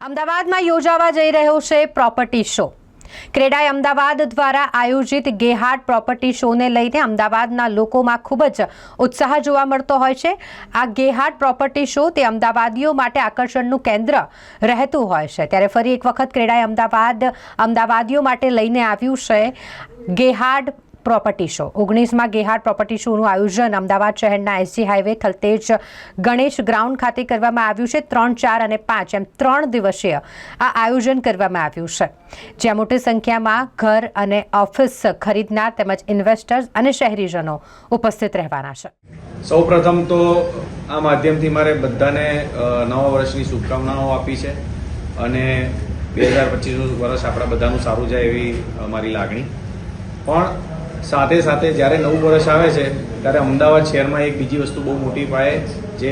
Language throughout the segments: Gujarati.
અમદાવાદમાં યોજાવા જઈ રહ્યો છે પ્રોપર્ટી શો। ક્રેડાઈ અમદાવાદ દ્વારા આયોજિત ગેહાટ પ્રોપર્ટી શોને લઈને અમદાવાદના લોકોમાં ખૂબ જ ઉત્સાહ જોવા મળતો હોય છે। આ ગેહાટ પ્રોપર્ટી શો તે અમદાવાદીઓ માટે આકર્ષણનું કેન્દ્ર રહેતું હોય છે। ત્યારે ફરી એક વખત ક્રેડાઈ અમદાવાદ અમદાવાદીઓ માટે લઈને આવ્યું છે ગેહાટ પ્રોપર્ટી શો। 19માં ગેહાટ પ્રોપર્ટી શોનું આયોજન અમદાવાદ શહેરના SG highway Thaltej Ganesh ground ખાતે કરવામાં આવ્યું છે। 3, 4 અને 5 એમ 3 દિવસીય આ આયોજન કરવામાં આવ્યું છે, જ્યાં મોટી સંખ્યામાં ઘર અને ઓફિસ ખરીદનાર તેમજ ઇન્વેસ્ટર્સ અને શહેરીજનો ઉપસ્થિત રહેવાના છે। સૌપ્રથમ તો આ માધ્યમથી મારે બધાને નવા વર્ષની શુભકામનાઓ આપી છે અને 2025નું વર્ષ આપણા બધાનું સારું જાય એવી મારી લાગણી। પણ સાથે સાથે જ્યારે નવું વર્ષ આવે છે ત્યારે અમદાવાદ શહેરમાં એક બીજી વસ્તુ બહુ મોટી પાયે જે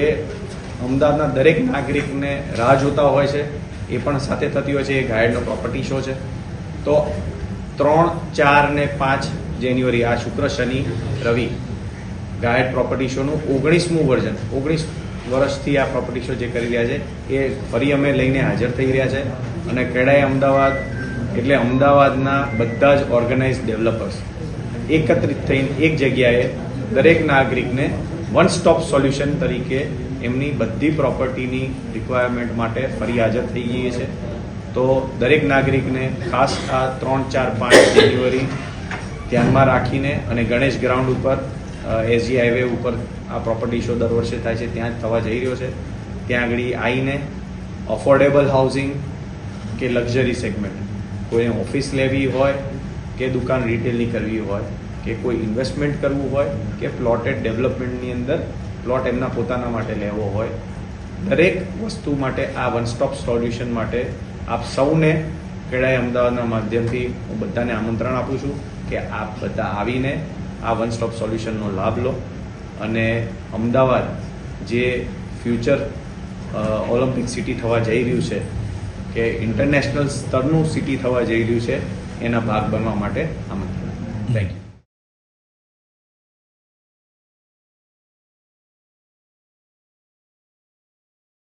અમદાવાદના દરેક નાગરિકને રાહ જોતા હોય છે એ પણ સાથે થતી હોય છે, એ ગેહાટનો પ્રોપર્ટી શો છે। તો 3, 4 ને 5 જાન્યુઆરી આ શુક્ર, શનિ, રવિ ગેહાટ પ્રોપર્ટી શોનું 19મું વર્ઝન, 19 વર્ષથી આ પ્રોપર્ટી શો જે કરી રહ્યા છે એ ફરી અમે લઈને હાજર થઈ રહ્યા છે। અને ક્રેડાઈ અમદાવાદ એટલે અમદાવાદના બધા જ ઓર્ગેનાઇઝ ડેવલપર્સ એકત્રિત થઈને એક જગ્યાએ દરેક નાગરિકને વન સ્ટોપ સોલ્યુશન તરીકે એમની બધી પ્રોપર્ટીની રિક્વાયરમેન્ટ માટે ફરી હાજર થઈ જઈએ છીએ। તો દરેક નાગરિકને ખાસ આ 3, 4, 5 જાન્યુઆરી ધ્યાનમાં રાખીને અને ગણેશ ગ્રાઉન્ડ ઉપર એસજી હાઈવે ઉપર આ પ્રોપર્ટી શો દર વર્ષે થાય છે, ત્યાં જ થવા જઈ રહ્યો છે। ત્યાં આગળ આવીને અફોર્ડેબલ હાઉસિંગ કે લક્ઝરી સેગમેન્ટ, કોઈને ઓફિસ લેવી હોય કે દુકાન રિટેલની કરવી હોય કે કોઈ ઇન્વેસ્ટમેન્ટ કરવું હોય કે પ્લોટેડ ડેવલપમેન્ટની અંદર પ્લોટ એમના પોતાના માટે લેવો હોય, દરેક વસ્તુ માટે આ વન સ્ટોપ સોલ્યુશન માટે આપ સૌને ક્રેડાઈ અમદાવાદના માધ્યમથી હું બધાને આમંત્રણ આપું છું કે આપ બધા આવીને આ વન સ્ટોપ સોલ્યુશનનો લાભ લો અને અમદાવાદ જે ફ્યુચર ઓલિમ્પિક સિટી થવા જઈ રહ્યું છે કે ઇન્ટરનેશનલ સ્તરનું સિટી થવા જઈ રહ્યું છે એના ભાગ બનવા માટે આમંત્રણ। Thank you.